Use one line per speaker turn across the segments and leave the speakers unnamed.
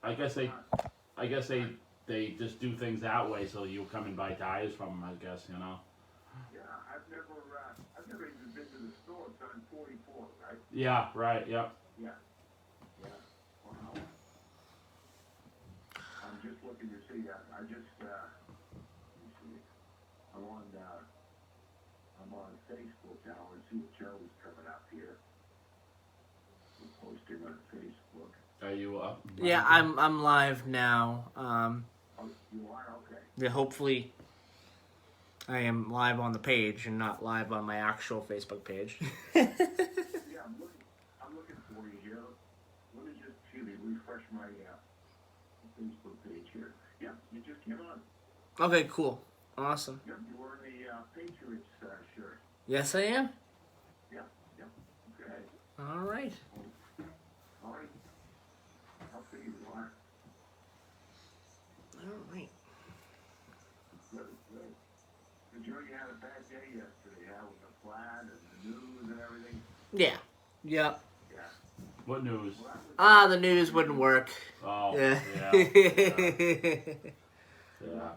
I guess they just do things that way so you come and buy tires from them. I guess
Yeah, I've never even been to the store. It's on 44, right?
Yeah. Right. Yep.
Yeah. Yeah. Wow. I'm just looking to see. I just let me see. I'm on Facebook now and see if Joe's coming up here. We're posting on Facebook.
Are you up?
Yeah, I'm live now.
Oh, you are? Okay.
Yeah, hopefully I am live on the page and not live on my actual Facebook page.
Yeah, I'm looking for you here. Let me just refresh my Facebook page here. Yeah, you just came on.
Okay, cool. Awesome.
Yep, you were in the Patriots shirt.
Yes, I am.
Yep, okay.
All right.
All right. How big you are?
All right.
Good. Did you had a bad day yesterday, with the flat and the news and everything?
Yeah. Yep.
Yeah.
What news?
The news wouldn't work.
Oh.
Yeah.
Yeah.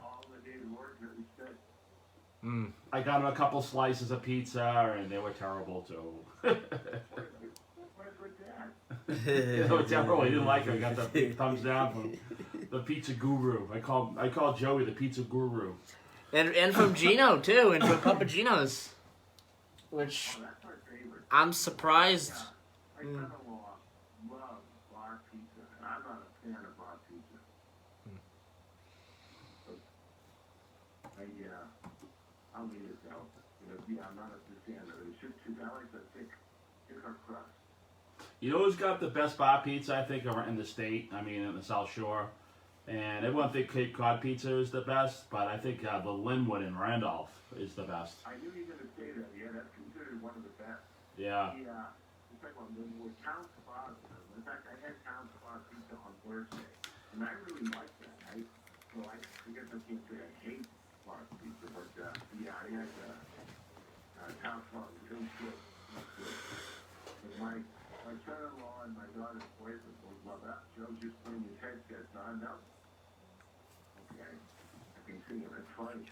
All the days work that we said.
I got him a couple slices of pizza, and they were terrible too.
What's with that?
They were terrible. He didn't like it. I got the big thumbs down from the pizza guru. I call Joey the pizza guru.
And from Gino too, and from Papa Gino's, which
Oh, that's my favorite.
I'm surprised.
My son-in-law loves bar pizza, and I'm not a fan of bar pizza. But I'll leave it though. I'm not a fan of it. It's just too, I like the thick crust.
You know who's got the best bar pizza? I think in the state. I mean, in the South Shore. And everyone thinks Cape Cod pizza is the best, but I think the Linwood in Randolph is the best.
I knew you were going to say that. Yeah, that's considered one of the best.
Yeah.
It's like one with Town Spa. In fact, I had Town Spa pizza on Thursday, and I really liked that. I guess I can't say I hate bar pizza, but I had Town Spa. It was good. But my son-in-law and my daughter's boyfriend both love that. Joe's just putting his headsets on now. Okay, I can see him. It's funny.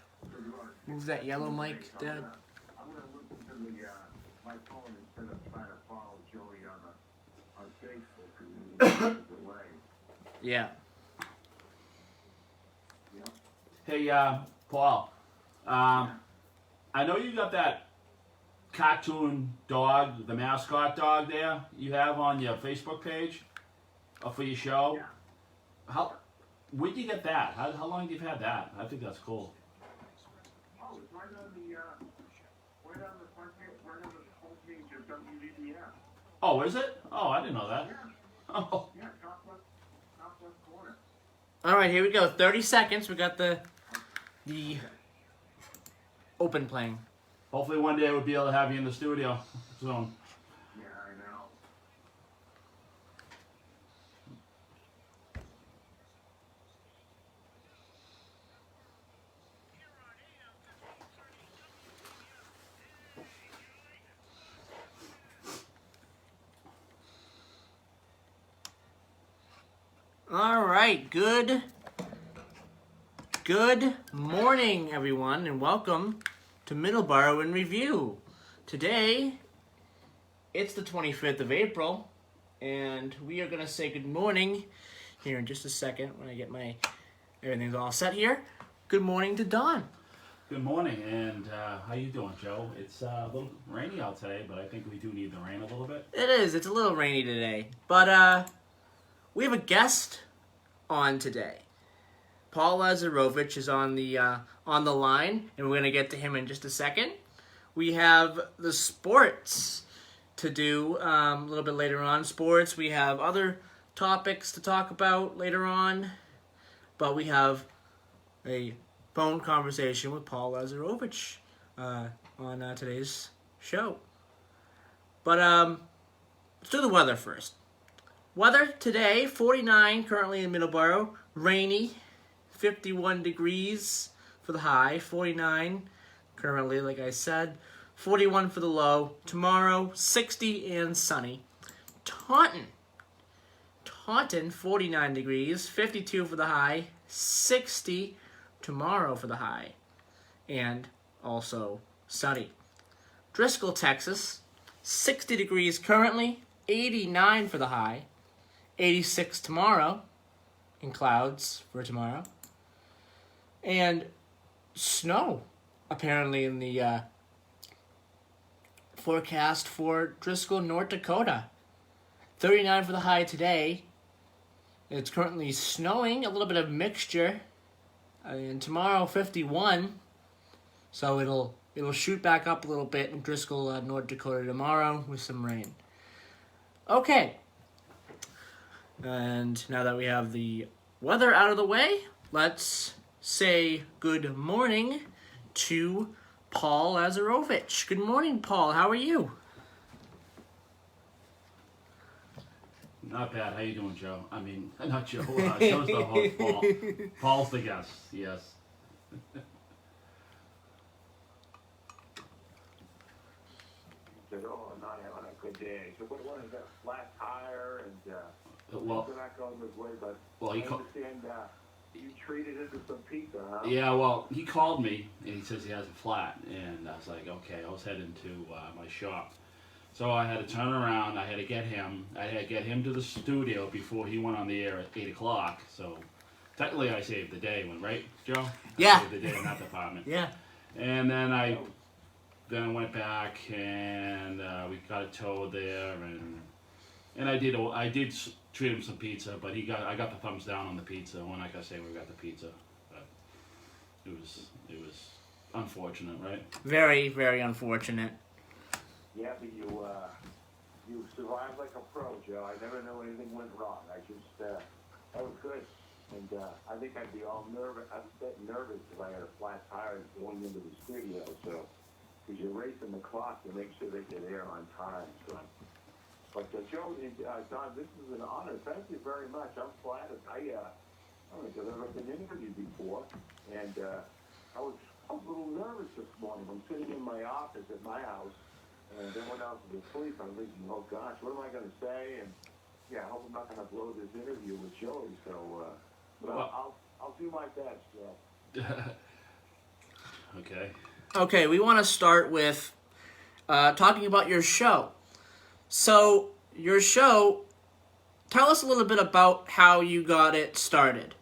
Move that yellow mic, Dad.
I'm gonna listen to my phone instead of trying to follow Joey on Facebook because there's a delay.
Yeah.
Hey, Paul. I know you got that cartoon dog, the mascot dog there you have on your Facebook page for your show.
Yeah.
Where'd you get that? How long have you had that? I think that's cool.
Oh, it's right on the front page, right on the homepage of WVBF.
Oh, is it? Oh, I didn't know that.
Yeah.
Oh.
Yeah, top left corner.
All right, here we go. 30 seconds. We got the open playing.
Hopefully one day we'll be able to have you in the studio soon.
Yeah, I know.
All right, good morning, everyone, and welcome to Middleboro in Review. Today, it's the 25th of April, and we are going to say good morning here in just a second when I get everything's all set here. Good morning to Don.
Good morning, and how you doing, Joe? It's a little rainy out today, but I think we do need the rain a little bit.
It is. It's a little rainy today, but we have a guest on today. Paul Lazarovich is on the line, and we're going to get to him in just a second. We have the sports to do a little bit later on. Sports, we have other topics to talk about later on, but we have a phone conversation with Paul Lazarovich on today's show. But let's do the weather first. Weather today, 49 currently in Middleboro, rainy, 51 degrees for the high, 49 currently, like I said, 41 for the low. Tomorrow, 60 and sunny. Taunton, Taunton, 49 degrees, 52 for the high, 60 tomorrow for the high, and also sunny. Driscoll, Texas, 60 degrees currently, 89 for the high, 86 tomorrow, and clouds for tomorrow, and snow apparently in the forecast for Driscoll, North Dakota. 39 for the high today. It's currently snowing, a little bit of mixture. And tomorrow 51. So it'll shoot back up a little bit in Driscoll, North Dakota tomorrow with some rain. Okay. And now that we have the weather out of the way, let's say good morning to Paul Lazarovich. Good morning, Paul. How are you?
Not bad. How you doing, Joe? I mean, not Joe. Joe's the host. Paul. Paul's the guest. Yes.
Said, "Oh, I'm not having a good day." So what is that? Flat tire and
Well,
things are not going his way. But
well,
I understand you treated it as some pizza, huh?
yeah. Well, he called me and he says he has a flat, and I was like, okay. I was heading to my shop, so I had to turn around. I had to get him. I had to get him to the studio before he went on the air at 8 o'clock. So technically, I saved the day, right, Joe?
Yeah.
I saved the day in that department.
Yeah.
And then I went back and we got it towed there, and I did treat him some pizza, but I got the thumbs down on the pizza. We're not gonna say we got the pizza, but it was unfortunate, right?
Very, very unfortunate.
Yeah, but you survived like a pro, Joe. I never know anything went wrong. That was good. And I think I'd be all nervous. I'd get nervous if I had a flat tire going into the studio. So, because you're racing the clock to make sure they get there on time. So, but Joe and Don, this is an honor. Thank you very much. I'm flattered. I don't think I've ever been interviewed before, and I was a little nervous this morning. I'm sitting in my office at my house, and then when I was asleep, I'm thinking, oh gosh, what am I going to say? And yeah, I hope I'm not going to blow this interview with Joey. So, but I'll do my best, Joe.
Okay.
Okay, we want to start with talking about your show. So, your show, tell us a little bit about how you got it started.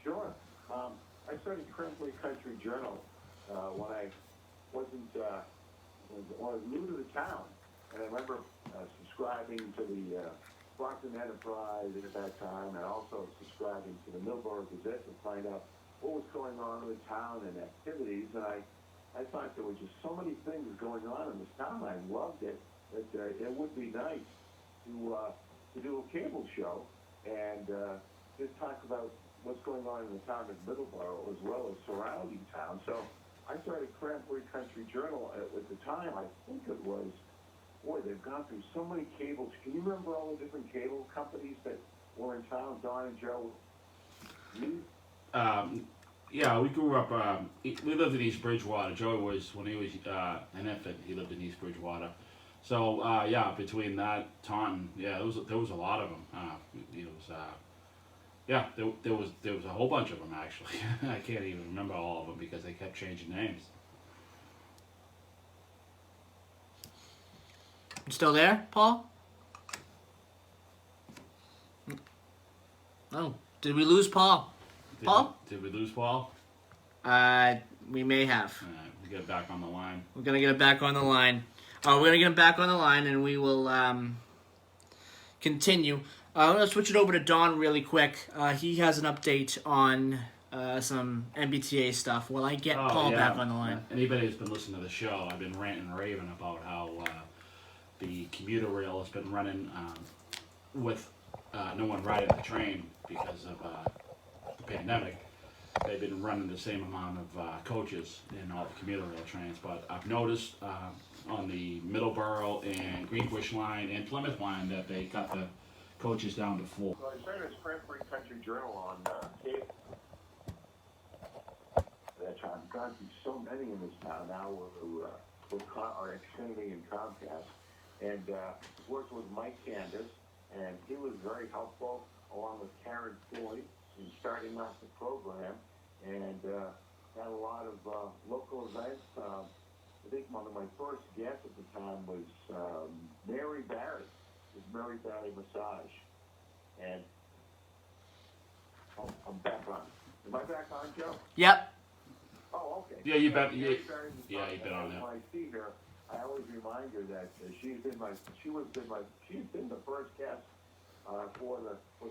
Sure. I started Cranberry Country Journal when I wasn't when I was new to the town, and I remember subscribing to the Brockton Enterprise at that time, and also subscribing to the Middleboro Gazette to find out what was going on in the town and activities. And I thought there were just so many things going on in this town. I loved it. That it would be nice to do a cable show and just talk about what's going on in the town of Middleboro as well as surrounding towns. So I started Cranberry Country Journal at the time. I think it was, boy, they've gone through so many cables. Can you remember all the different cable companies that were in town, Don and Joe?
Yeah, we grew up. We lived in East Bridgewater. Joey was when he was an infant. He lived in East Bridgewater. So yeah, between that Taunton, yeah, there was a lot of them. There was a whole bunch of them actually. I can't even remember all of them because they kept changing names.
You still there, Paul? Oh, did we lose Paul? Paul?
Did we lose Paul?
We may have.
All right, we get back on the line.
We're gonna get it back on the line. We're gonna get him back on the line, and we will continue. I'm gonna switch it over to Don really quick. He has an update on some MBTA stuff. While I get Paul back on the line.
Anybody who's been listening to the show, I've been ranting and raving about how the commuter rail has been running with no one riding the train because of the pandemic. They've been running the same amount of coaches in all the commuter rail trains, but I've noticed on the Middleboro and Greenbush line and Plymouth line that they got the coaches down to 4.
So I started a Cranberry Country Journal on cable. That time, I've gone through so many in this town now with our Xfinity and Comcast, and worked with Mike Candace and he was very helpful, along with Karen Floyd, in starting off the program, and had a lot of local events. I think one of my first guests at the time was Mary Barry, with Mary Barry Massage, and I'm back on. Am I back on, Joe?
Yep.
Oh, okay.
Yeah, you bet.
Mary
Yeah,
Barry
yeah,
Massage,
you've been on
and
there.
when I see her, I always remind her that she's been the first guest for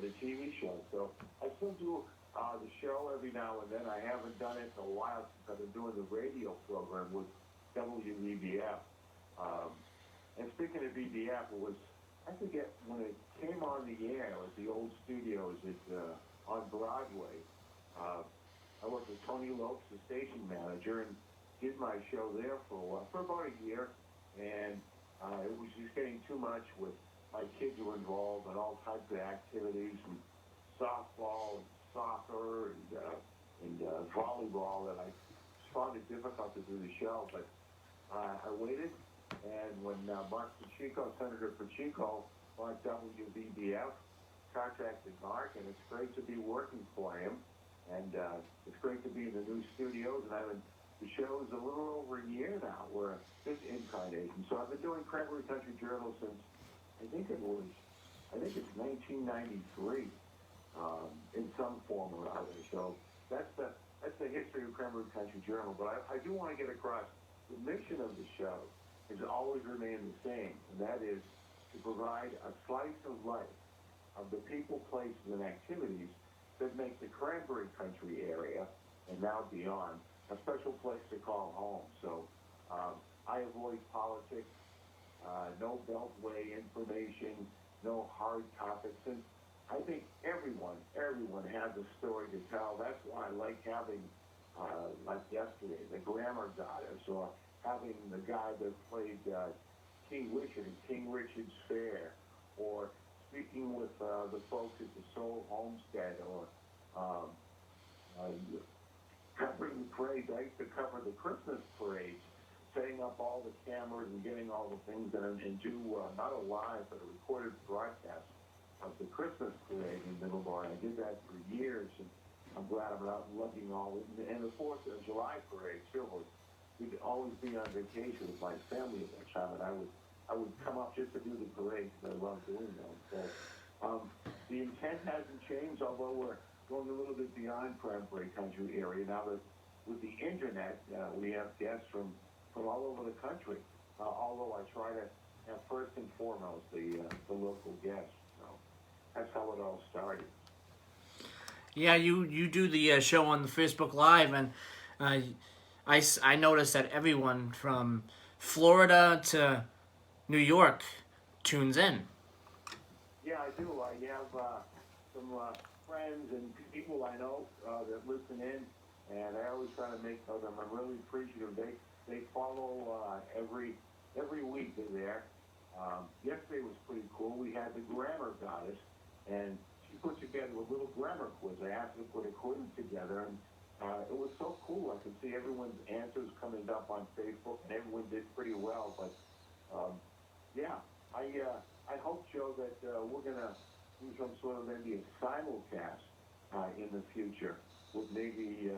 the TV show. So I still do the show every now and then. I haven't done it in a while since I've been doing the radio program with WVBF. And speaking of VBF, I forget when it came on the air at the old studios on Broadway. I worked with Tony Lopes, the station manager, and did my show there for about a year. And it was just getting too much with my kids were involved in all types of activities, and softball and soccer and volleyball, that I found it difficult to do the show. But I waited, and when Mark Pacheco, Senator Pacheco, bought WBBF, contacted Mark, and it's great to be working for him. And it's great to be in the new studios, and the show is a little over a year now. We're this incarnation. So I've been doing Cranberry Country Journal since I think it's 1993 in some form or other. So that's the history of Cranberry Country Journal. But I do want to get across the mission of the show has always remained the same, and that is to provide a slice of life of the people, places, and activities that make the Cranberry Country area, and now beyond, a special place to call home. So I avoid politics, no beltway information, no hard topics, and I think everyone has a story to tell. That's why I like having, like yesterday, the Grammar Goddess, or having the guy that played King Richard in King Richard's Fair, or speaking with the folks at the Soul Homestead, or covering the parades. I used to cover the Christmas parades, setting up all the cameras and getting all the things in, and do not a live but a recorded broadcast of the Christmas parade in Middleboro. I did that for years, and I'm glad I'm out lugging all it. And the 4th of July parade too. We'd always be on vacation with my family at that time, and I would come up just to do the parade because I love doing them. So the intent hasn't changed, although we're going a little bit beyond Cranberry Country area now. That with the internet, we have guests from all over the country. Although I try to have first and foremost the local guests. So that's how it all started.
Yeah, you do the show on the Facebook Live, and I noticed that everyone from Florida to New York tunes in.
Yeah, I do. I have some friends and people I know that listen in, and I always try to make them. I'm really appreciative. They follow every week they're there. Yesterday was pretty cool. We had the Grammar Goddess, and she put together a little grammar quiz. I asked her to put a quiz together, and it was so cool. I could see everyone's answers coming up on Facebook, and everyone did pretty well. But yeah, I hope, Joe, that we're gonna do some sort of maybe a simulcast in the future with maybe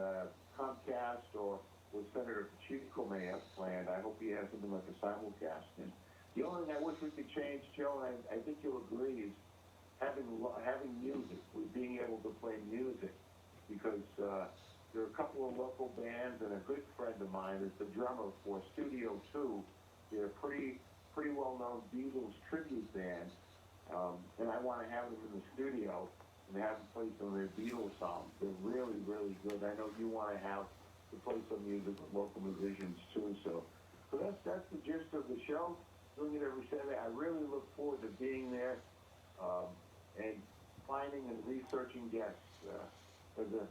Comcast or what Senator Pacheco may have planned. I hope he has something like a simulcast. And the only thing I wish we could change, Joe, and I think you'll agree, is having music, being able to play music, because there are a couple of local bands, and a good friend of mine is the drummer for Studio 2. They're a pretty well-known Beatles tribute band, and I want to have them in the studio and have them play some of their Beatles songs. They're really, really good. I know you want to have to play some music with local musicians too. So that's the gist of the show. Doing it every Saturday. I really look forward to being there and finding and researching guests. As an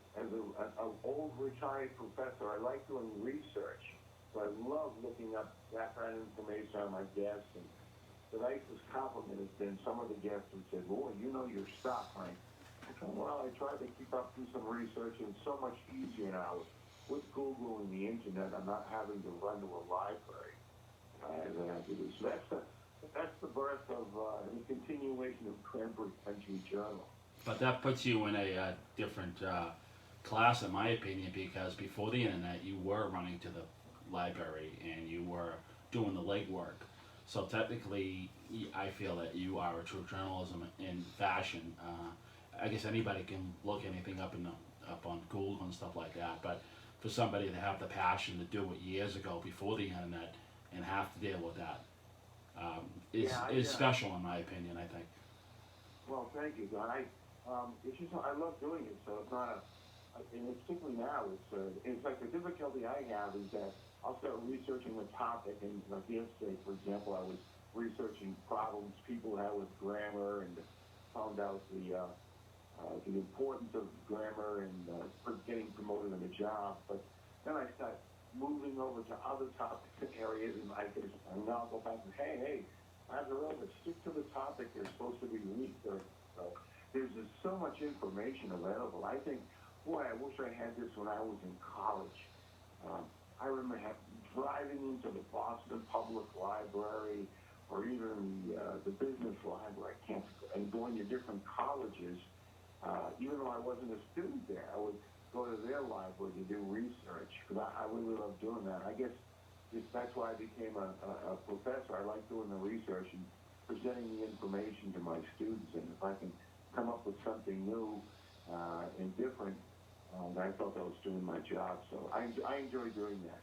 old retired professor, I like doing research. So I love looking up that kind of information on my guests. And the nicest compliment has been some of the guests who said, "Boy, you know your stuff, Frank." I said, "Well, I try to keep up, do some research, and it's so much easier now with Google and the internet. I'm not having to run to a library as I have to do." So that's the birth of the continuation of Cranbrook Country Journal.
But that puts you in a different class, in my opinion, because before the internet, you were running to the library and you were doing the legwork. So technically, I feel that you are a true journalism in fashion. I guess anybody can look anything up up on Google and stuff like that. But for somebody to have the passion to do it years ago, before the internet, and have to deal with that, is special in my opinion. I think.
Well, thank you, Don. It's just I love doing it, so it's not and it's particularly now, it's like the difficulty I have is that I'll start researching a topic, and like yesterday, for example, I was researching problems people have with grammar, and found out the importance of grammar and for getting promoted in a job. But then I start moving over to other topics and areas, and now I'll go back and hey, as a robot, stick to the topic you're supposed to be researching. So there's just so much information available. I think, boy, I wish I had this when I was in college. I remember driving into the Boston Public Library or even the business library, and going to different colleges. Even though I wasn't a student there, I would go to their library to do research, because I really love doing that. I guess that's why I became a professor. I like doing the research and presenting the information to my students, and if I can come up with something new and different, I felt I was doing my job. So I enjoy doing that.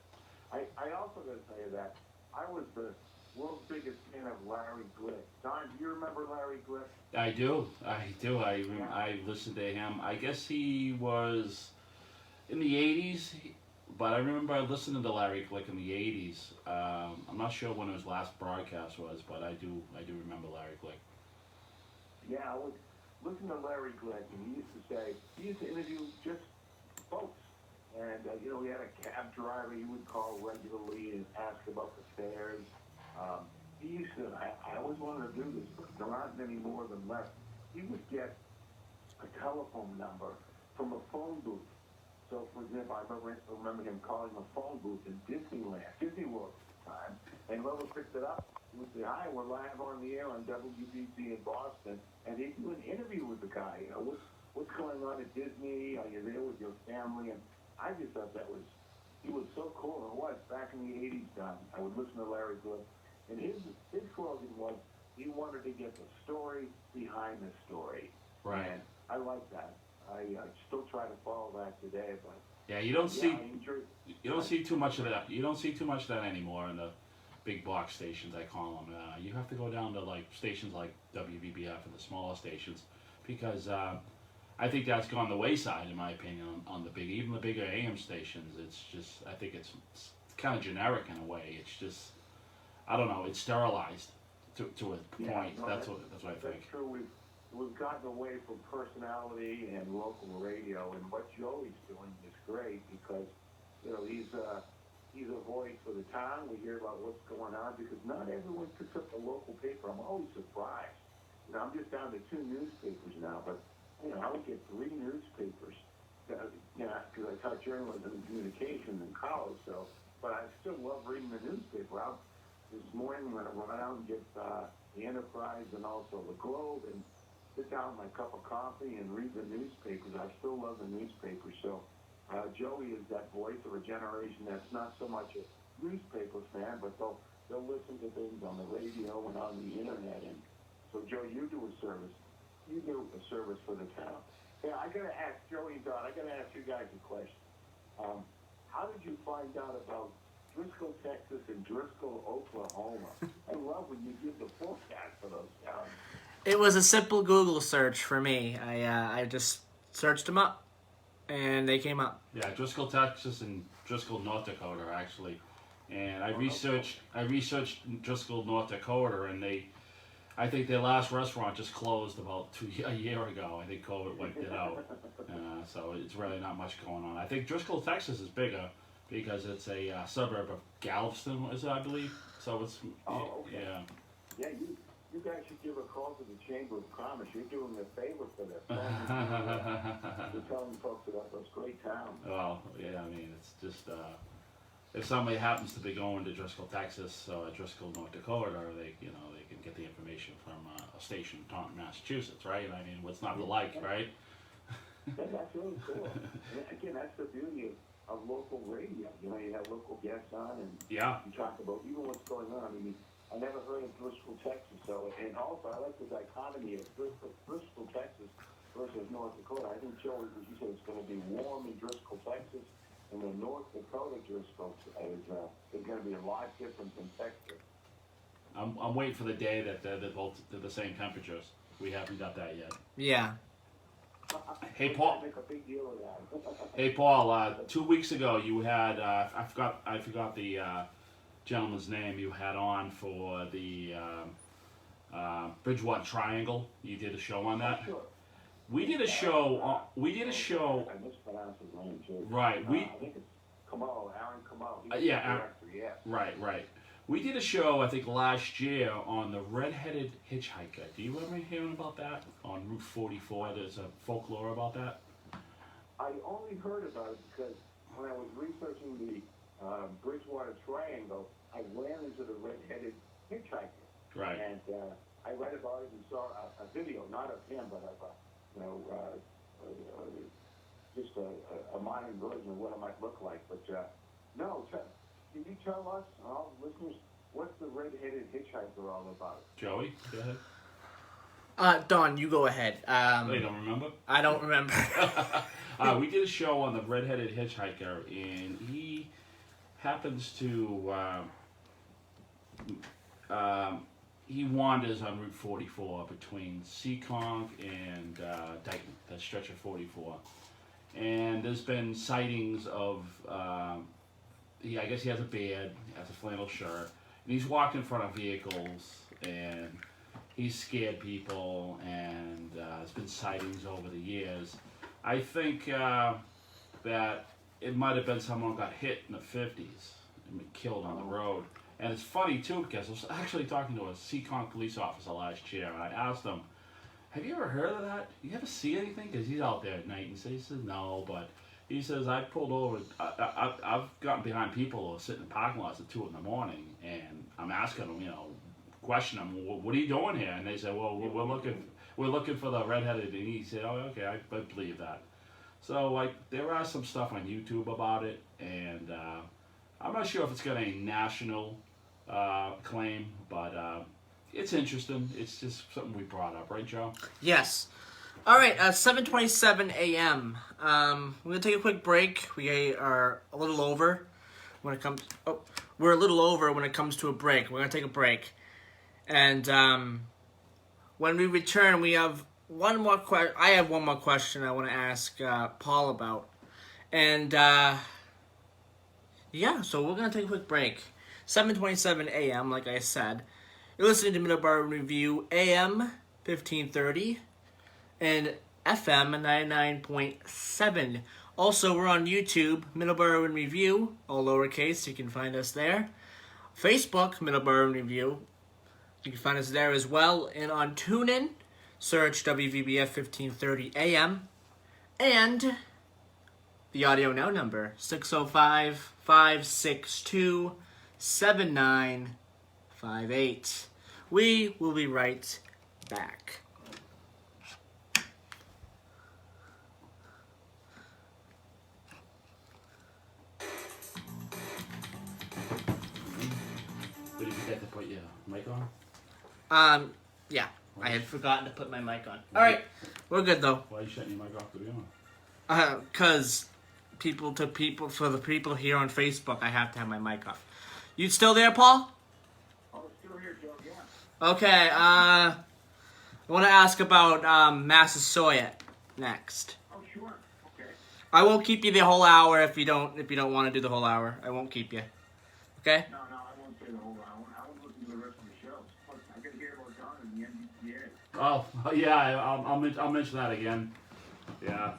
I also got to tell you that I was the world's biggest fan of Larry Glick. Don, do you remember Larry Glick?
I do. I listened to him. I guess he was in the '80s, but I remember I listened to Larry Glick in the '80s. I'm not sure when his last broadcast was, but I do remember Larry Glick.
Yeah, I would listen to Larry Glick, and he used to interview just folks. And, he had a cab driver he would call regularly and ask about the fares. He used to, I always wanted to do this, but there aren't many more than left. He would get a telephone number from a phone booth. So, for example, I remember him calling a phone booth in Disney World at the time, and whoever picked it up, he would say, "Hi, we're live on the air on WBC in Boston," and he'd do an interview with the guy. What's going on at Disney? Are you there with your family? And I just thought he was so cool. And it was back in the '80s. I would listen to Larry Glick, and his slogan was, he wanted to get the story behind the story.
Right.
And I like that. I still try to follow that today, but
yeah, you don't see too much of that. You don't see too much of that anymore in the big box stations, I call them. You have to go down to like stations like WBBF and the smaller stations, because I think that's gone the wayside, in my opinion, on even the bigger AM stations. It's just, I think it's kind of generic in a way. It's just, I don't know, it's sterilized to a point. That's what I think.
That's true. We've gotten away from personality and local radio, and what Joey's doing is great, because he's a voice for the town. We hear about what's going on, because not everyone picks up the local paper. I'm always surprised. I'm just down to 2 newspapers now, but I would get 3 newspapers. Because I taught journalism and communications in college, but I still love reading the newspaper. This morning when I went out and get the Enterprise and also the Globe, and sit down with my cup of coffee and read the newspapers. I still love the newspapers. So Joey is that voice of a generation that's not so much a newspaper fan, but they'll listen to things on the radio and on the internet. And so, Joe, you do a service. You do a service for the town. Yeah, I gotta ask Joey and Don. I gotta ask you guys a question. How did you find out about Driscoll, Texas, and Driscoll, Oklahoma? I love when you give the forecast for those towns.
It was a simple Google search for me. I just searched them up, and they came up.
Yeah, Driscoll, Texas, and Driscoll, North Dakota, actually. And I researched Driscoll, North Dakota, and I think their last restaurant just closed about a year ago. I think COVID wiped it out. So it's really not much going on. I think Driscoll, Texas is bigger because it's a suburb of Galveston, I believe. So it's,
okay.
Yeah.
Yeah, you guys should give a call to the Chamber of Commerce. You're doing a favor for them. You're telling folks about those great towns.
Well, yeah, I mean, it's just, if somebody happens to be going to Driscoll, Texas, or Driscoll, North Dakota, they they can get the information from a station in Taunton, Massachusetts, right? I mean, what's not to like, right?
That's really cool. And again, that's the beauty of local radio. You know, you have local guests on, and
Yeah.
you talk about even what's going on. I mean, I never heard of Driscoll, Texas. So, and also I like the dichotomy of Driscoll, Texas versus North Dakota. I think Joey, as you said, it's going to be warm in Driscoll, Texas, and then North Dakota Driscoll is going to be a lot different than Texas.
I'm waiting for the day that they're both the same temperatures. We haven't got that yet.
Yeah.
Hey Paul.
Make a big deal of that.
Hey Paul. 2 weeks ago, you had I forgot the gentleman's name you had on for the Bridgewater Triangle. You did a show on that.
Sure.
We did a show.
I mispronounced his name too.
Right.
I think it's Kamal, Aaron Kamal. He's
Yeah,
the director, yeah.
Right. We did a show, I think, last year on the red-headed hitchhiker. Do you remember hearing about that on Route 44? There's a folklore about that.
I only heard about it because when I was researching the Bridgewater Triangle, I ran into the red-headed hitchhiker.
Right.
And I read about it and saw a video, not of him, but of just a modern version of what it might look like. But no, can you tell us, all listeners, what's the red-headed hitchhiker all about?
Joey, go ahead.
Don, you go ahead.
You don't remember?
I don't remember.
We did a show on the red-headed hitchhiker, and he happens to he wanders on Route 44 between Seekonk and Dayton, that stretch of 44. And there's been sightings of, I guess he has a beard, he has a flannel shirt, and he's walked in front of vehicles, and he's scared people, and there's been sightings over the years. I think that it might have been someone who got hit in the 50s and been killed on the road. And it's funny too, because I was actually talking to a Seekonk police officer last year, and I asked him, have you ever heard of that? You ever see anything? Because he's out there at night, and he says no, but he says, I pulled over, I've gotten behind people who are sitting in parking lots at 2 in the morning, and I'm asking them, question them, what are you doing here? And they say, well, we're looking for the redheaded, and he said, oh, okay, I believe that. So, there are some stuff on YouTube about it, and I'm not sure if it's got a national claim, but it's interesting. It's just something we brought up, right, Joe?
Yes. All right, 7:27 a.m. We're gonna take a quick break. We are a little over when it comes. Oh, we're a little over when it comes to a break. We're gonna take a break, and when we return, we have one more question. I have one more question I want to ask Paul about, and yeah. So we're gonna take a quick break. 7:27 a.m. Like I said, you're listening to Middleboro Review, AM 1530. And FM 99.7. Also, we're on YouTube, Middleboro in Review, all lowercase. You can find us there. Facebook, Middleboro in Review. You can find us there as well. And on TuneIn, search WVBF 1530 AM. And the Audio Now number, 605-562-7958. We will be right back.
Did you forget to put your mic on?
Yeah, I had forgotten to put my mic on. All right, we're good though.
Why are you shutting your mic off to be on?
Cause for the people here on Facebook, I have to have my mic off. You still there, Paul?
Oh, still here, Joe, yeah.
Okay. I want to ask about Massasoit next.
Oh, sure, okay.
I won't keep you the whole hour if you don't want to do the whole hour. I won't keep you. Okay.
No, I won't say the whole hour. I won't listen to the rest of the show. Plus, I got to hear about John and the NBCA.
Oh, yeah, I'll mention that again. Yeah.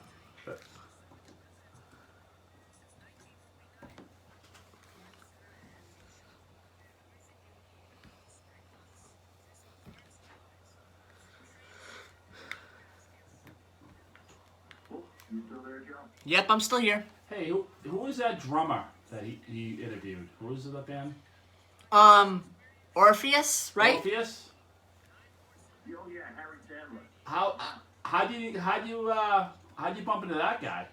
You still there, Joe?
Yep, I'm still here.
Hey, who is that drummer that he interviewed. Who was the band?
Orpheus, right?
Orpheus.
Oh yeah, Harry Chandler.
How'd you bump into that guy?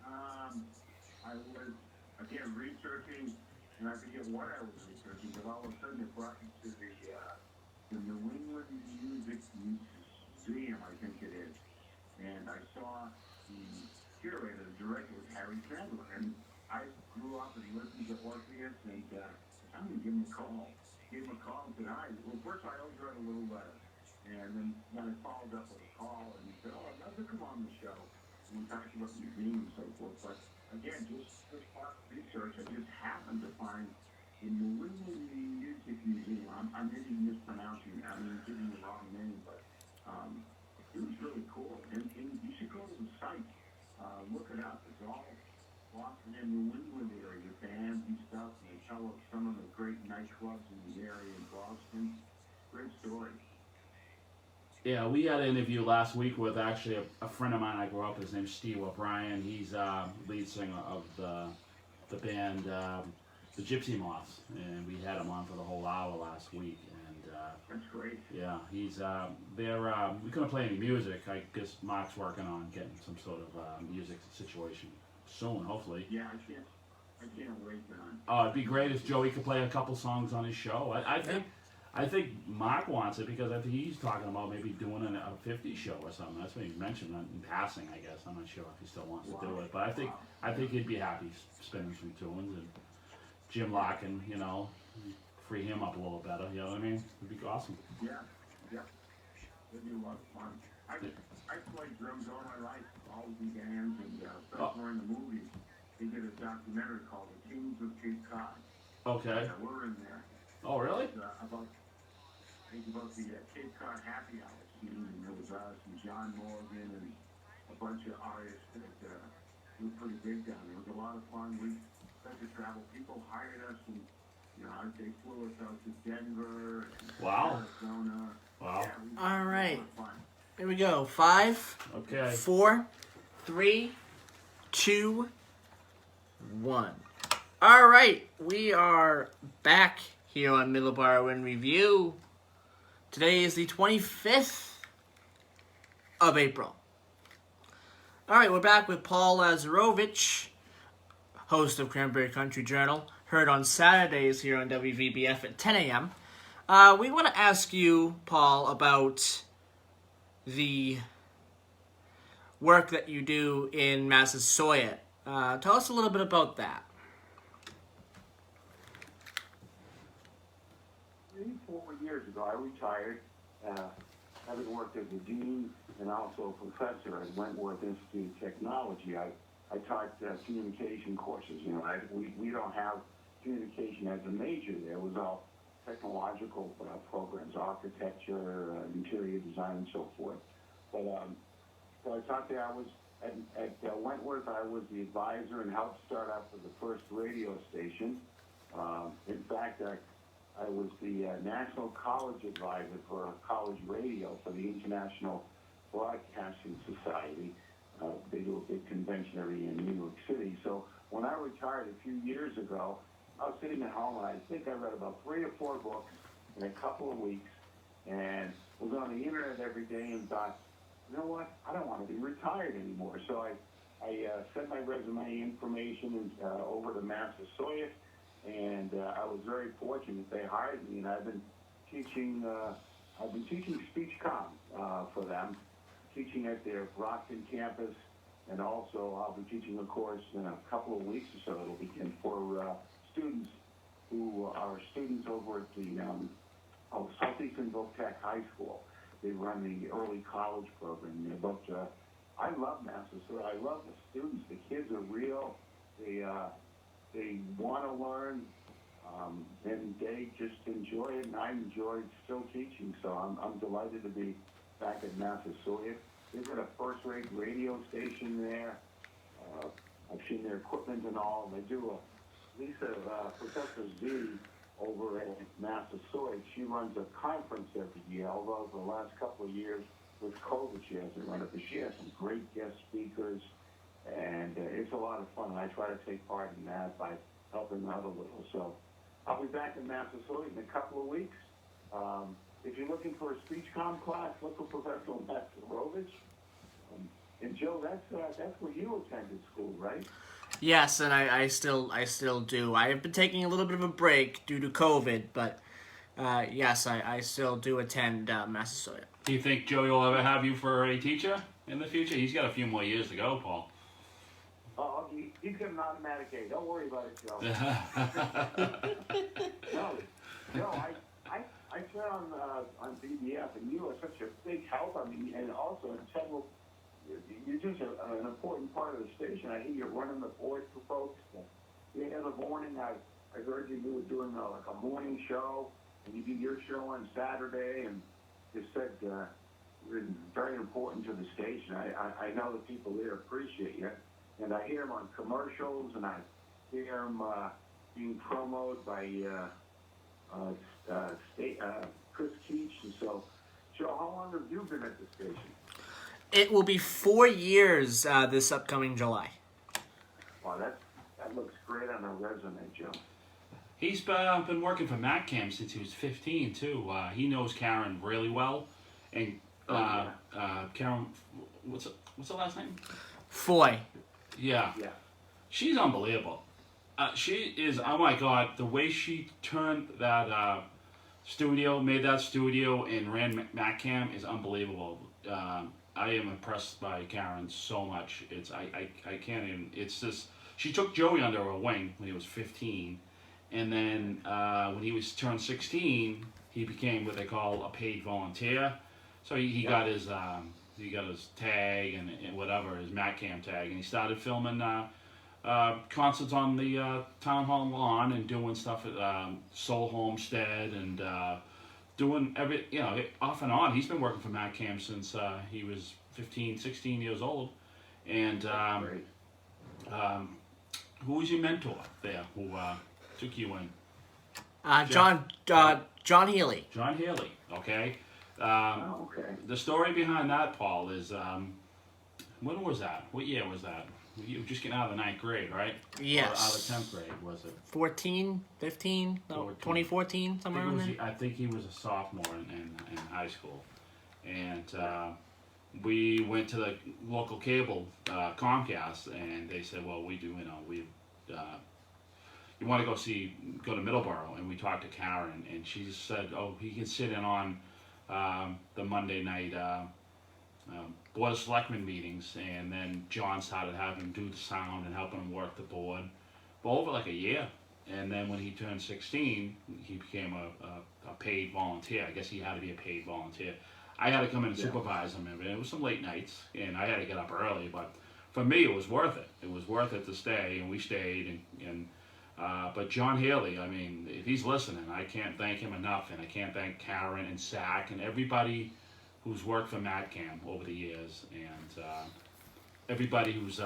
I was again researching, and I forget what I was researching, but all of a sudden it brought me to the New England Music Museum, I think it is, and I saw the curator, the director was Harry Chandler, and I grew up and listened to Orpheus, and I'm gonna give him a call. Gave him a call and said, hi. Well, first I always write a little letter, and then I followed up with a call, and he said, oh, I'd love to come on the show. And we talked about the museum and so forth, but again, just part of research, I just happened to find the New England Music Museum. I may be mispronouncing it, I mean, giving the wrong name, but it was really cool. And you should go to the site, look it up. It's all Boston and New England area, bands and stuff, and they tell of some of the great nightclubs in the area in Boston. Great story.
Yeah, we had an interview last week with actually a friend of mine I grew up with. His name's Steve O'Brien. He's lead singer of the band the Gypsy Moths, and we had him on for the whole hour last week. And
That's great.
yeah, he's we couldn't play any music. I guess Mark's working on getting some sort of music situation soon, hopefully.
Yeah, I can't wait, Don.
Oh, it'd be great if Joey could play a couple songs on his show. I think Mark wants it because I think he's talking about maybe doing a 50 show or something. That's what he mentioned in passing, I guess. I'm not sure if he still wants to do it, but I think he'd be happy spinning some tunes, and Jim Larkin, free him up a little better. You know what I mean? It'd be awesome.
Yeah. It'd be a lot of fun. I played drums all my life, all the bands, and stuff were in the movies. They did a documentary called The Kings of Cape Cod.
Okay.
And we're in there.
Oh, really?
About the Cape Cod happy hour scene, and there was us and John Morgan and a bunch of artists that were pretty big down there. It was a lot of fun. We got to travel. People hired us, and they flew us out to Denver, and Arizona.
Wow.
Yeah,
All right.
Had a lot of fun.
Here we go. 5,
Okay.
4, 3, 2, 1. All right, we are back here on Middleboro in Review. Today is the 25th of April. All right, we're back with Paul Lazarovich, host of Cranberry Country Journal, heard on Saturdays here on WVBF at 10 a.m. We want to ask you, Paul, about the work that you do in Massasoit. Tell us a little bit about that.
4 years ago, I retired, having worked as a dean and also a professor at Wentworth Institute of Technology. I taught communication courses. We don't have communication as a major there. It was all technological programs, architecture, interior design, and so forth. But so I taught there. I was at Wentworth. I was the advisor and helped start up with the first radio station. In fact, I was the National College Advisor for college radio for the International Broadcasting Society. They do a big convention every year in New York City. So when I retired a few years ago, I was sitting at home, and I think I read about 3 or 4 books in a couple of weeks, and was on the internet every day and thought, you know what, I don't want to be retired anymore. So I sent my resume information over to Massasoit, and I was very fortunate they hired me, and I've been teaching speech comm for them, teaching at their Brockton campus, and also I'll be teaching a course in a couple of weeks or so. It'll begin for students who are students over at the Southeasternville Tech High School. They run the early college program there. But I love Massasoit. I love the students. The kids are real. They want to learn, and they just enjoy it, and I enjoyed still teaching. So I'm delighted to be back at Massasoit. They've got a first-rate radio station there. I've seen their equipment and all, and they do Professor Z over at Massasoit. She runs a conference every year, although the last couple of years with COVID she hasn't run it, but she has some great guest speakers, and it's a lot of fun. I try to take part in that by helping out a little. So I'll be back in Massasoit in a couple of weeks. If you're looking for a speech comm class, look for Professor Matt Rovich. And Joe, that's where you attended school, right?
Yes, and I still do. I have been taking a little bit of a break due to COVID, but yes, I still do attend Massasoit.
Do you think Joey will ever have you for a teacher in the future? He's got a few more years to go, Paul.
Oh, he's got an automatic A. Don't worry about it, Joe. No, I turn on BBF, and you are such a big help. I mean, and also integral. You're just an important part of the station. I hear you're running the board for folks. The other morning, I heard you were doing like a morning show, and you do your show on Saturday, and you said you're very important to the station. I know the people there appreciate you, and I hear them on commercials, and I hear them being promoted by Chris Keach. And so, Joe, how long have you been at the station?
It will be 4 years this upcoming July.
Wow, that looks great on a resume, Joe.
He's been working for MacCam since he was 15 too. He knows Karen really well, and Karen, what's the last name?
Foy.
Yeah.
Yeah.
She's unbelievable. She is. Oh my God, the way she turned that made that studio, and ran MacCam is unbelievable. I am impressed by Karen so much. I can't even. It's just she took Joey under her wing when he was 15, and then when he was turned 16, he became what they call a paid volunteer. So he got his tag and whatever, his MacCam tag, and he started filming concerts on the town hall lawn and doing stuff at Soul Homestead and doing off and on. He's been working for MacCam since he was 15, 16 years old. And who was your mentor there who took you in?
John Healy.
John Haley, okay.
Okay.
The story behind that, Paul, is when was that? What year was that? You were just getting out of the 9th grade, right?
Yes.
Or out of 10th grade, was it?
14, 15, no,
14.
2014, somewhere around there.
I think he was a sophomore in high school. And we went to the local cable, Comcast, and they said, well, you want to go to Middleboro, and we talked to Karen, and she said, oh, he can sit in on the Monday night Board of Selectmen meetings, and then John started having him do the sound and helping him work the board for over like a year. And then when he turned 16, he became a paid volunteer. I guess he had to be a paid volunteer. I had to come in and supervise him, and it was some late nights, and I had to get up early, but for me, it was worth it. It was worth it to stay, and we stayed, but John Haley, I mean, if he's listening, I can't thank him enough, and I can't thank Karen and Zach and everybody who's worked for MacCam over the years, and everybody who's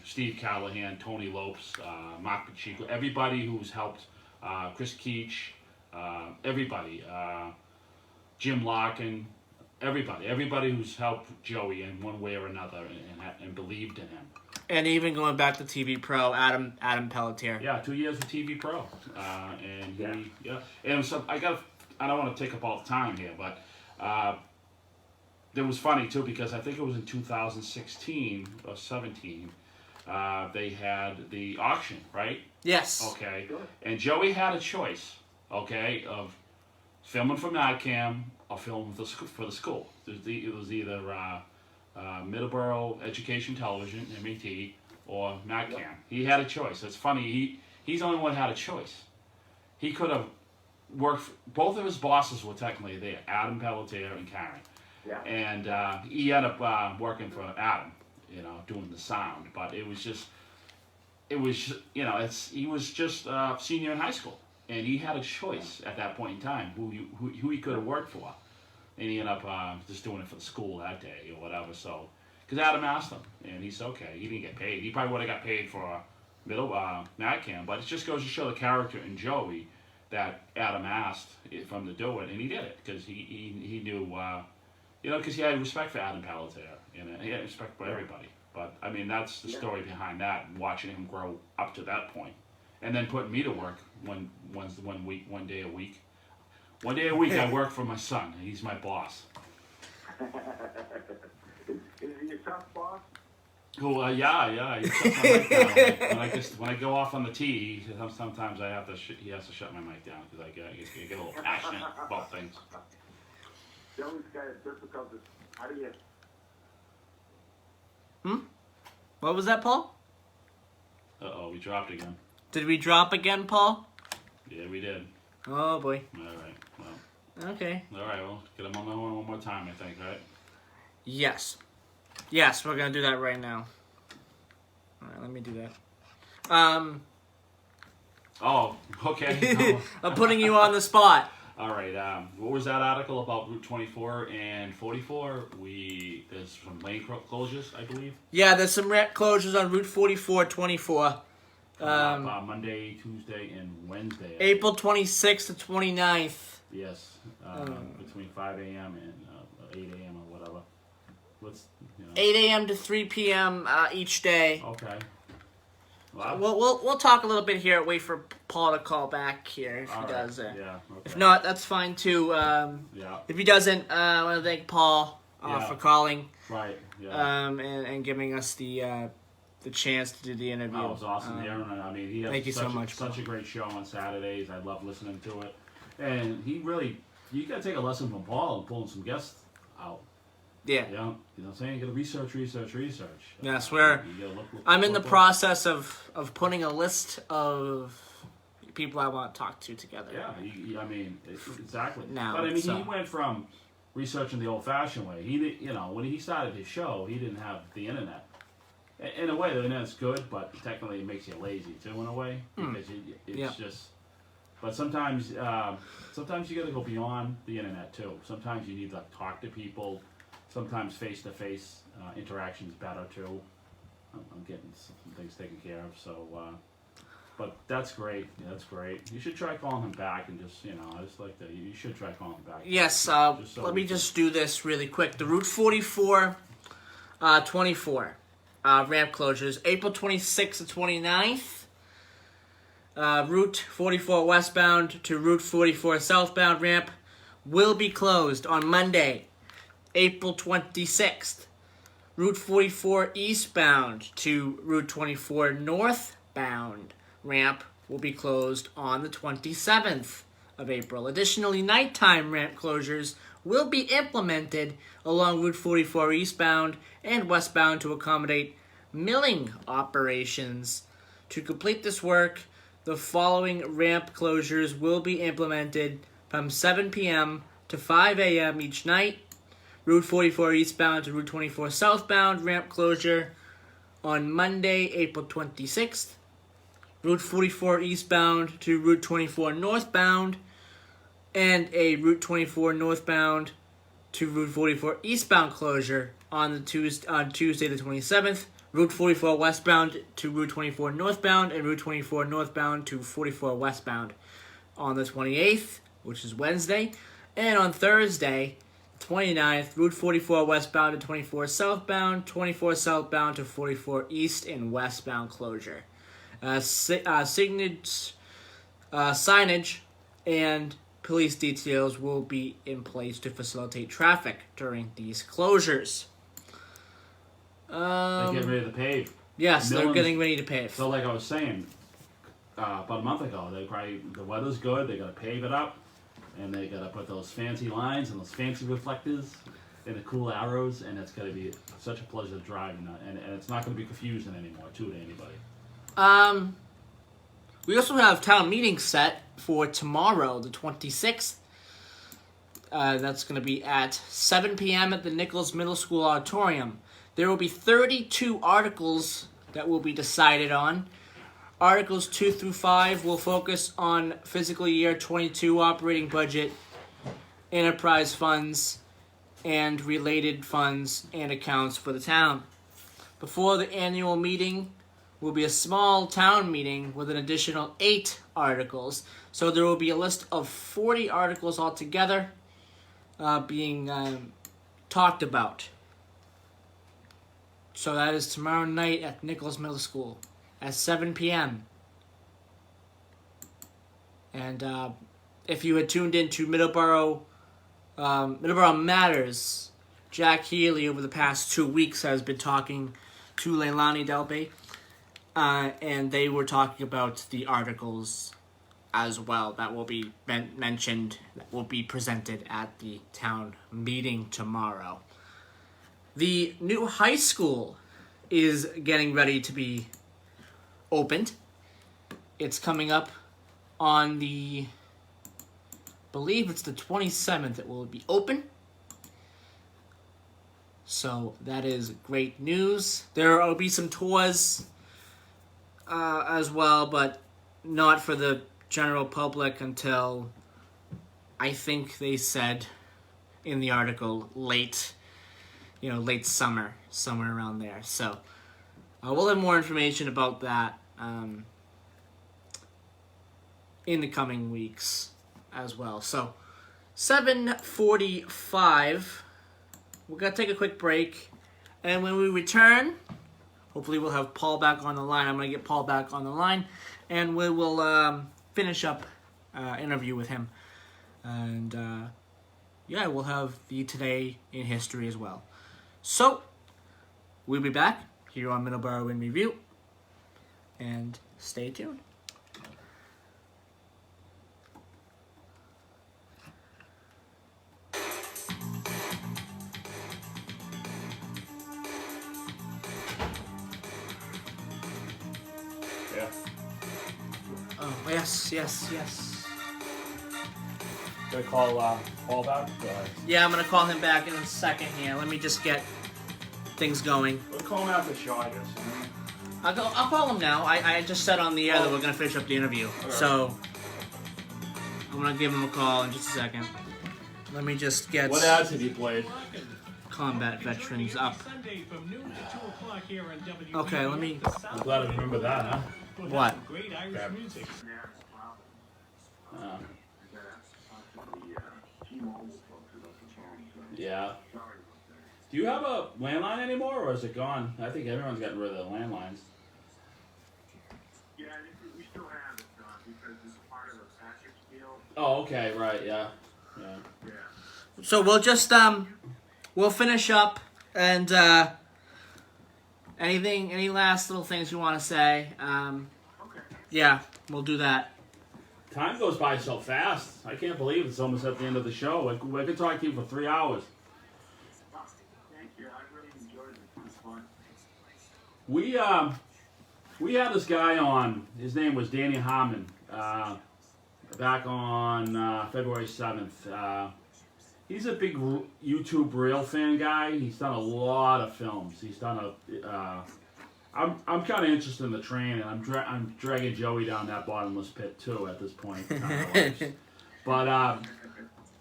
Steve Callahan, Tony Lopes, Mark Pacheco, everybody who's helped, Chris Keach, everybody, Jim Larkin, everybody who's helped Joey in one way or another and believed in him.
And even going back to TV Pro, Adam Pelletier.
Yeah, 2 years with TV Pro, and and so I don't want to take up all the time here, but it was funny too because I think it was in 2016 or 17. They had the auction, right?
Yes.
Okay. And Joey had a choice, okay, of filming for MacCam or filming for the school. It was either Middleboro Education Television, MET, or MacCam. Yep. He had a choice. It's funny. He's the only one who had a choice. He could have worked. Both of his bosses were technically there, Adam Pelletier and Karen.
Yeah.
And he ended up working for Adam, doing the sound. But he was just senior in high school, and he had a choice at that point in time who he could have worked for, and he ended up just doing it for the school that day or whatever. So, because Adam asked him, and he said, okay, he didn't get paid. He probably would have got paid for MacCam, but it just goes to show the character in Joey that Adam asked for him to do it, and he did it because he knew You know, because he had respect for Adam Pelletier, he had respect for everybody. But I mean, that's the story behind that. Watching him grow up to that point, and then putting me to work one day a week. One day a week, I work for my son. He's my boss.
Is he your tough boss?
Oh, yeah. He shuts my mic down. When I go off on the tee, sometimes he has to shut my mic down because I get a little passionate about things.
The only guy that's difficult is how do you?
What was that, Paul?
We dropped again.
Did we drop again, Paul?
Yeah, we did.
Oh boy.
All right. Well.
Okay.
All right. Well, get him on one more time, I think. Right.
Yes, we're gonna do that right now. All right, let me do that.
Oh, okay.
I'm putting you on the spot.
All right. What was that article about Route 24 and 44? There's some lane closures, I believe.
Yeah, there's some ramp closures on Route 44, 24.
Monday, Tuesday, and Wednesday.
April 26th to 29th.
Yes. Between 5 a.m. and 8 a.m. or whatever.
8 a.m. to 3 p.m. Each day.
Okay. Wow.
We'll talk a little bit here. Wait for Paul to call back here if he does it.
Yeah. Okay.
If not, that's fine too.
Yeah.
If he doesn't, I want to thank Paul for calling.
Right. Yeah.
And giving us the chance to do the interview.
Oh, it was awesome hearing it. I mean, he has
thank you so much,
such a great show on Saturdays. I love listening to it, and you got to take a lesson from Paul and pulling some guests out.
Yeah.
You know what I'm saying? You got to research.
Yes, I'm in the process of putting a list of people I want to talk to together.
Yeah, I mean, exactly.
Now,
but I mean, he went from researching the old-fashioned way. When he started his show, he didn't have the internet. In a way, the internet's good, but technically it makes you lazy too. In a way, because it's just. But sometimes you got to go beyond the internet too. Sometimes you need to talk to people. Sometimes face-to-face interaction is better too. I'm getting some things taken care of, so. But that's great. Yeah, that's great. You should try calling him back and just, I just like that. You should try calling him back.
Yes. Let me just do this really quick. The Route 44, 24 ramp closures, April 26th to 29th. Route 44 westbound to Route 44 southbound ramp will be closed on Monday, April 26th. Route 44 eastbound to Route 24 northbound ramp will be closed on the 27th of April. Additionally, nighttime ramp closures will be implemented along Route 44 eastbound and westbound to accommodate milling operations. To complete this work, the following ramp closures will be implemented from 7 p.m. to 5 a.m. each night. Route 44 eastbound to Route 24 southbound ramp closure on Monday, April 26th. Route 44 eastbound to Route 24 northbound, and a Route 24 northbound to Route 44 eastbound closure on Tuesday the 27th. Route 44 westbound to Route 24 northbound, and Route 24 northbound to 44 westbound on the 28th, which is Wednesday. And on Thursday, 29th, Route 44 westbound to 24 southbound, 24 southbound to 44 east and westbound closure. Signage, and police details will be in place to facilitate traffic during these closures.
They're getting ready to pave.
Yes, they're getting ready to pave.
So, like I was saying, about a month ago, the weather's good. They got to pave it up, and they got to put those fancy lines and those fancy reflectors and the cool arrows, and it's going to be such a pleasure to drive, and it's not going to be confusing anymore, to anybody.
We also have town meeting set for tomorrow, the 26th. That's going to be at 7 p.m. at the Nichols Middle School Auditorium. There will be 32 articles that will be decided on. Articles 2 through 5 will focus on fiscal year 22 operating budget, enterprise funds, and related funds and accounts for the town. Before the annual meeting will be a small town meeting with an additional 8 articles. So there will be a list of 40 articles altogether being talked about. So that is tomorrow night at Nichols Middle School at 7 p.m. And if you had tuned into Middleboro Matters, Jack Healy over the past 2 weeks has been talking to Leilani Delpe, and they were talking about the articles as well that will be mentioned, that will be presented at the town meeting tomorrow. The new high school is getting ready to be opened. It's coming up on the, I believe it's the 27th it will be open. So that is great news. There will be some tours as well, but not for the general public until, I think they said in the article, late summer, somewhere around there. So we'll have more information about that in the coming weeks as well. So 7:45, we're going to take a quick break, and when we return, hopefully we'll have Paul back on the line. I'm going to get Paul back on the line, and we will finish up interview with him. And we'll have the Today in History as well. So, we'll be back here on Middleboro in Review, and stay tuned.
Yeah.
Oh, yes.
Gonna call Paul back?
Yeah, I'm going to call him back in a second here. Let me just get things going.
We'll call him after the show, I guess.
I'll call him now. I just said on the air that we're going to finish up the interview.
Okay.
So, I'm going to give him a call in just a second. Let me just get
What ads have you played?
Combat Veterans up. Okay, let me...
I'm glad I remember that, huh?
What?
Great Irish
Yeah.
music.
Yeah. Do you have a landline anymore, or is it gone? I think everyone's gotten rid of the landlines.
Yeah, we still have it, because it's part of a package deal.
Oh, okay, right, yeah.
Yeah.
So we'll just, we'll finish up, and, any last little things you want to say?
Okay.
Yeah, we'll do that.
Time goes by so fast. I can't believe it's almost at the end of the show. I could talk to you for 3 hours.
Thank you. I really enjoyed it. It was fun.
We had this guy on. His name was Danny Harmon. Back on February 7th. He's a big YouTube Reel fan guy. He's done a lot of films. He's done I'm kind of interested in the train, and I'm dragging Joey down that bottomless pit too at this point. But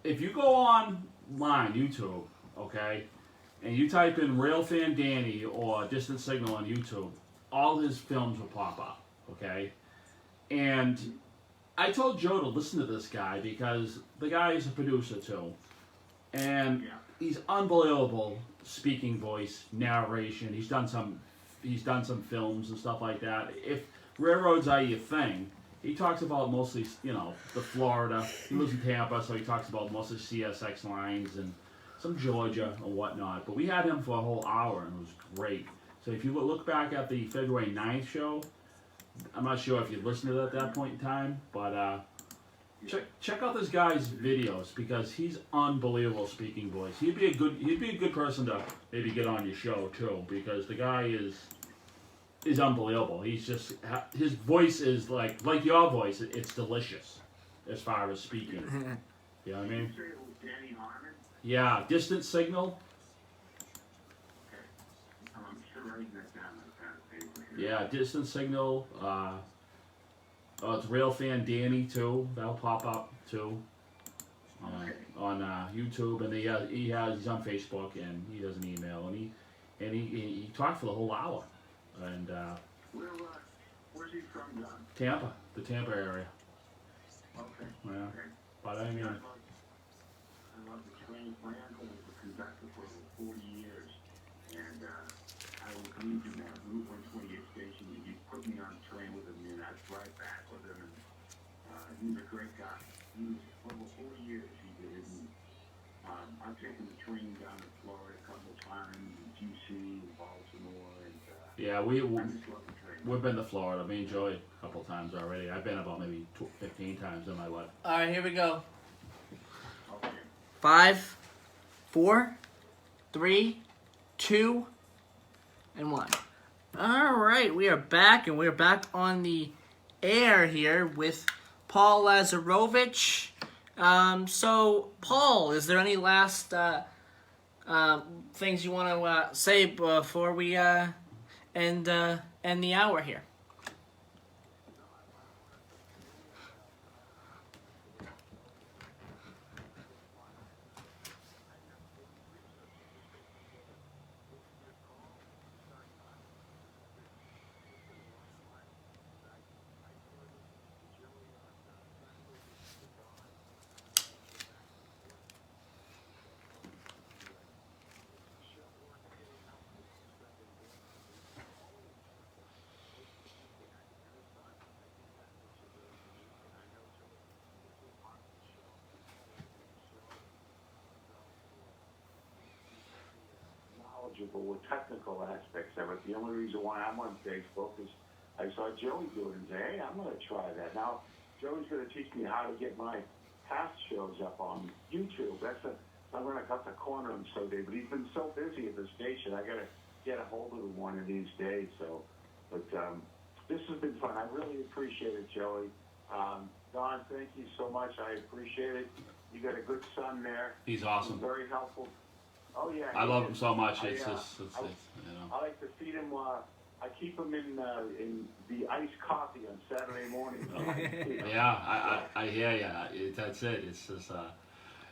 if you go online, YouTube, okay, and you type in Rail Fan Danny or Distant Signal on YouTube, all his films will pop up, okay? And I told Joe to listen to this guy because the guy is a producer too. And he's unbelievable speaking voice, narration. He's done some films and stuff like that. If railroads are your thing, he talks about mostly, the Florida. He lives in Tampa, so he talks about mostly CSX lines and some Georgia and whatnot. But we had him for a whole hour, and it was great. So if you look back at the February 9th show, I'm not sure if you listened to it at that point in time, but check out this guy's videos because he's unbelievable speaking voice. He'd be a good person to maybe get on your show too, because the guy is unbelievable. He's just, his voice is like your voice. It's delicious as far as speaking. You know what I mean?
Danny Harmon.
Yeah, Distant Signal.
Okay. I'm sure writing that down on a pad of paper here.
Yeah, Distant Signal. It's Rail Fan Danny too. That'll pop up too. On YouTube, and he's on Facebook, and he does an email, and he talked for the whole hour. And
Where's he from, John?
Tampa, the Tampa area.
Okay.
Yeah.
Okay.
But I
I
mean,
love the train plan, the conductor for over 40 years. And I would come into that Route 128 station, and he'd put me on the train with him, and I'd drive back with him. And he was a great guy. He was over 40 years he did it. And I've taken the train down to Florida a couple of times, and DC, and Baltimore, and
Yeah,
I just love the train.
we've been to Florida. Me and Joey a couple times already. I've been about maybe 15 times in my life.
All right, here we go.
Okay.
5, 4, 3, 2, and 1. All right, we are back, and we're back on the air here with Paul Lazarovich. So, Paul, is there any last things you want to say before we end the hour here?
Knowledgeable with technical aspects of it. The only reason why I'm on Facebook is I saw Joey do it and say, hey, I'm going to try that. Now, Joey's going to teach me how to get my past shows up on YouTube. I'm going to cut the corner him someday, but he's been so busy at the station. I got to get a hold of him one of these days. So, but this has been fun. I really appreciate it, Joey. Don, thank you so much. I appreciate it. You got a good son there.
He's awesome.
He's very helpful. Oh yeah.
I love him so much.
I,
It's
uh,
just, it's, you know.
I like to feed him. I keep him in the iced coffee on Saturday morning.
Yeah, I hear you. That's it. It's just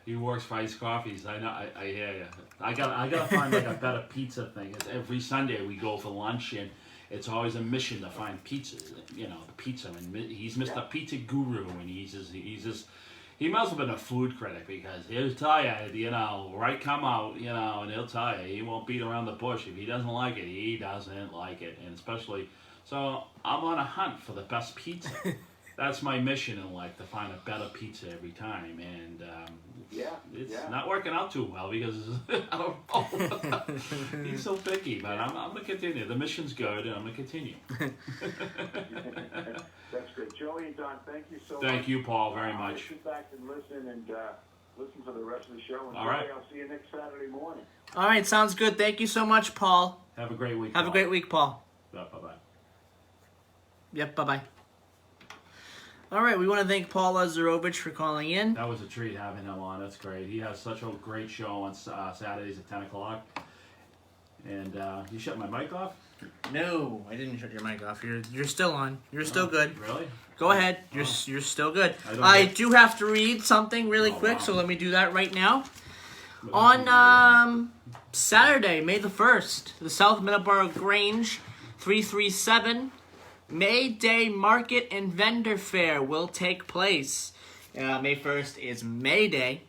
he works for iced coffees. I know. I hear you. I gotta find like a better pizza thing. It's every Sunday we go for lunch, and it's always a mission to find pizza. You know, pizza. And he's Mr. Pizza Guru, and he's just. He must have been a food critic because he'll tell you, you know, right come out, you know, and he'll tell you, he won't beat around the bush. If he doesn't like it, he doesn't like it. And especially, so I'm on a hunt for the best pizza. That's my mission in life, to find a better pizza every time. And it's not working out too well because, I don't know, he's so picky. But I'm going to continue. The mission's good, and I'm going to continue.
That's great. Joey and Don, thank you so much.
Thank you, Paul, very much.
Sit back and listen to the rest of the show. And
All right.
I'll see you next Saturday morning.
All right, sounds good. Thank you so much, Paul.
Have a great week,
Have
Paul.
a great week, Paul.
Bye-bye.
Yep, bye-bye. All right, we want to thank Paul Lazarovich for calling in.
That was a treat having him on. That's great. He has such a great show on Saturdays at 10 o'clock. And you shut my mic off?
No, I didn't shut your mic off. You're still on. You're still good.
Really?
Go ahead. You're still good.
I
do have to read something really quick,
wow.
so let me do that right now. On Saturday, May the 1st, the South Middleboro Grange 337 May Day Market and Vendor Fair will take place. May 1st is May Day.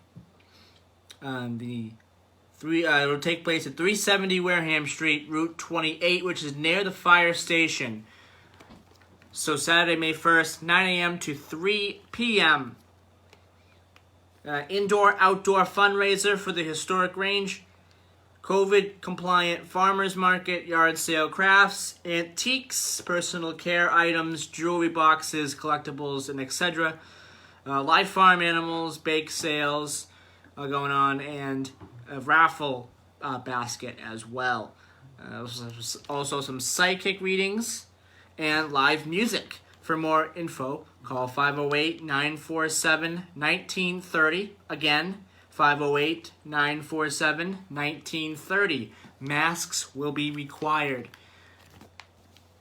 It'll take place at 370 Wareham Street, Route 28, which is near the fire station. So Saturday, May 1st, 9 a.m. to 3 p.m. Indoor-outdoor fundraiser for the historic range. COVID-compliant farmers market, yard sale crafts, antiques, personal care items, jewelry boxes, collectibles, and etc. Live farm animals, bake sales going on, and a raffle basket as well. Also some psychic readings and live music. For more info, call 508-947-1930. Again, 508-947-1930. Masks will be required.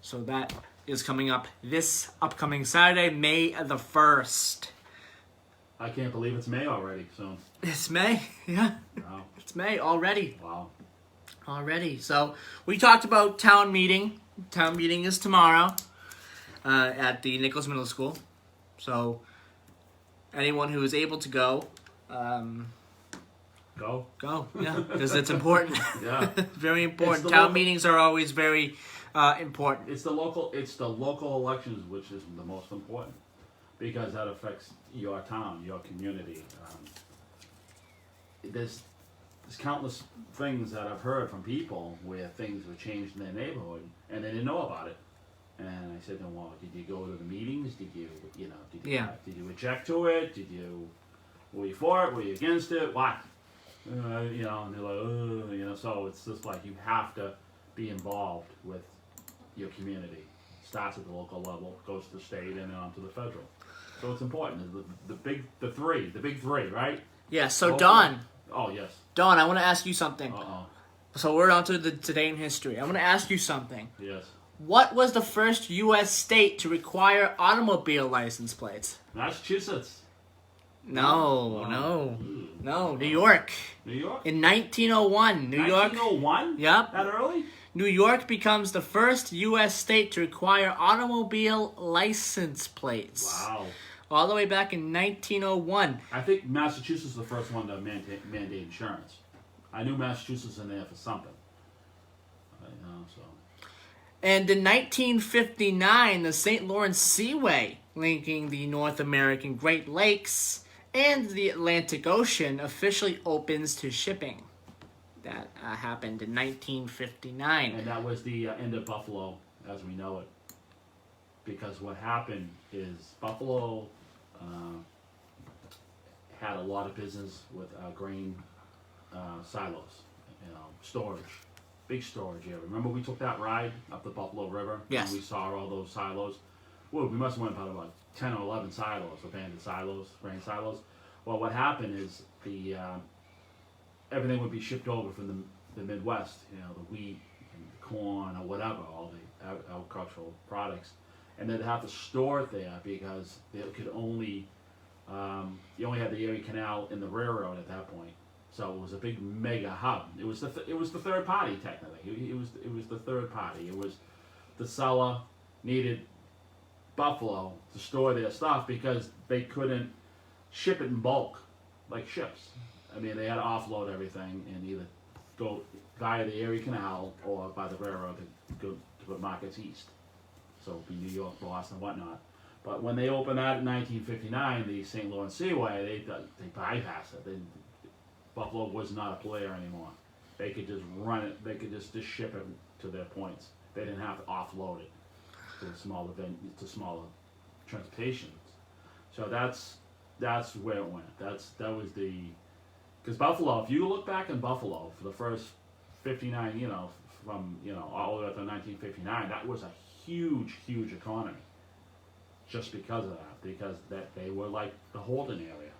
So that is coming up this upcoming Saturday, May the 1st.
I can't believe it's May already. So
It's May, yeah.
wow.
It's May already.
Wow.
Already. So we talked about town meeting. Town meeting is tomorrow at the Nichols Middle School. So anyone who is able to go,
Go.
Go. Yeah, because it's important.
Yeah.
Very
It's
important.
the
Town
local-
meetings are always very important.
It's the local elections which is the most important because that affects your town, your community. There's countless things that I've heard from people where things were changed in their neighborhood and they didn't know about it. And I said to them, well, did you go to the meetings? Did you did you object to it? Were you for it? Were you against it? What? And they're like, so it's just like you have to be involved with your community. Starts at the local level, goes to the state, and then on to the federal. So it's important. The big three, right?
Yeah, so
Oh,
Don,
Oh, yes.
I want to ask you something.
Uh-oh.
So we're on to the today in history. I want to ask you something.
Yes.
What was the first U.S. state to require automobile license plates?
Massachusetts.
No, New York.
New York?
In 1901, New York.
1901?
Yep.
That early?
New York becomes the first U.S. state to require automobile license plates.
Wow.
All the way back in 1901.
I think Massachusetts was the first one to mandate insurance. I knew Massachusetts was in there for something. So.
And in 1959, the St. Lawrence Seaway, linking the North American Great Lakes and the Atlantic Ocean, officially opens to shipping. That happened in 1959.
And that was the end of Buffalo as we know it. Because what happened is Buffalo had a lot of business with grain silos, storage, big storage area. Remember we took that ride up the Buffalo River?
Yes.
And we saw all those silos. Well, we must have went about 10 or 11 silos, abandoned silos, grain silos. Well, what happened is everything would be shipped over from the Midwest, the wheat and the corn or whatever, all the agricultural products. And they'd have to store it there because they could only, you only had the Erie Canal and the railroad at that point. So it was a big mega hub. It was the third party technically. It was the third party. It was the seller needed Buffalo to store their stuff because they couldn't ship it in bulk like ships. I mean, they had to offload everything and either go via the Erie Canal or by the railroad to go to the markets east. So it'd be New York, Boston, whatnot. But when they opened that in 1959, the St. Lawrence Seaway, they bypassed it. Buffalo was not a player anymore. They could just run it. They could just ship it to their points. They didn't have to offload it to smaller transportations. So that's where it went. That was because Buffalo. If you look back in Buffalo for the first 59, from all the way up to 1959, that was a huge economy. Just because of that, because they were like the holding area,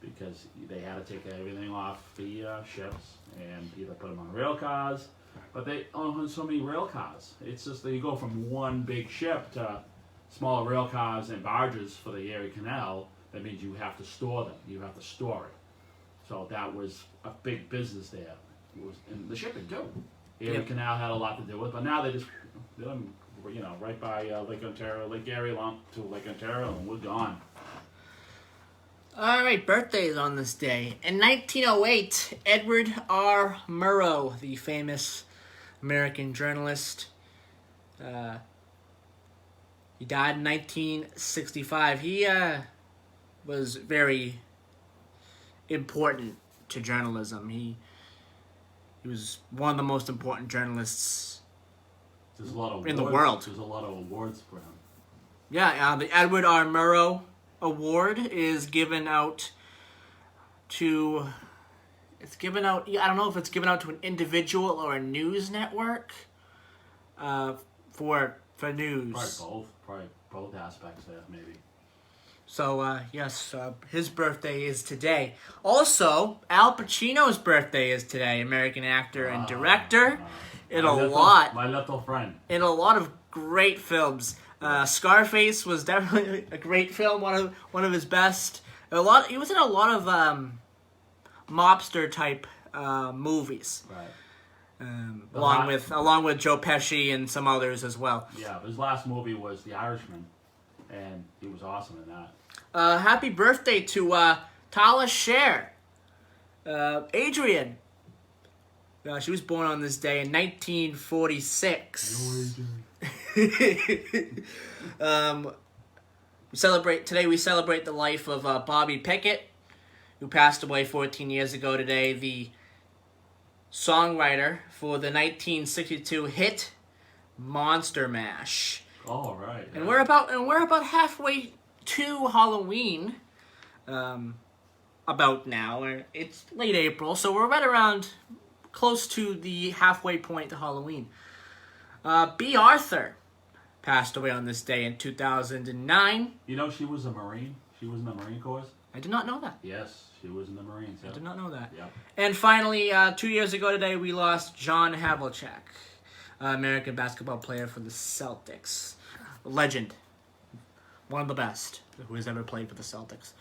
because they had to take everything off the ships and either put them on rail cars, but they own so many rail cars. It's just that you go from one big ship to smaller rail cars and barges for the Erie Canal. That means you have to store them. You have to store it. So that was a big business there. And the shipping too. The Erie Canal had a lot to do with it, but now they just right by Lake Ontario, Lake Erie, along to Lake Ontario, and we're gone.
All right, birthdays on this day. In 1908, Edward R. Murrow, the famous American journalist, he died in 1965. He was very important to journalism. He was one of the most important journalists
There's a lot of
in the
awards.
world.
There's a lot of awards for him.
Yeah, the Edward R. Murrow Award is given out to. It's given out. I don't know if it's given out to an individual or a news network. For news.
Probably both aspects there, maybe.
So yes, his birthday is today. Also, Al Pacino's birthday is today. American actor and director.
My little friend.
In a lot of great films. Scarface was definitely a great film, one of his best. He was in a lot of mobster type movies.
Right.
Along with Joe Pesci and some others as well.
Yeah, his last movie was The Irishman, and he was awesome in that.
Happy birthday to Tala Sher. Adrian. She was born on this day in 1946. We celebrate the life of Bobby Pickett, who passed away 14 years ago today. The songwriter for the 1962 hit Monster Mash.
Oh, right.
And we're about halfway to Halloween. About now. It's late April, so we're right around close to the halfway point to Halloween. B. Arthur passed away on this day in 2009.
You know she was a Marine? She was in the Marine Corps?
I did not know that.
Yes, she was in the Marines. Yep.
I did not know that.
Yep.
And finally, 2 years ago today, we lost John Havlicek, American basketball player for the Celtics. Legend. One of the best who has ever played for the Celtics.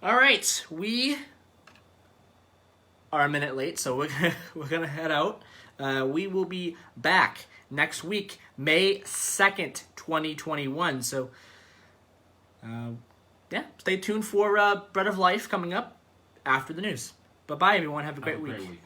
All right, we are a minute late, so we're gonna head out. We will be back next week, May 2nd, 2021. So, stay tuned for Bread of Life coming up after the news. Bye-bye, everyone. Have a great week.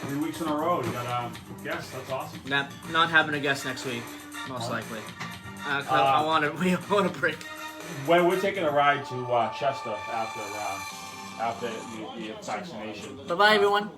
3 weeks in a row. You got a guest. That's awesome.
Not having a guest next week, most likely. I want to break.
When we're taking a ride to Chester after the vaccination.
Bye-bye, everyone.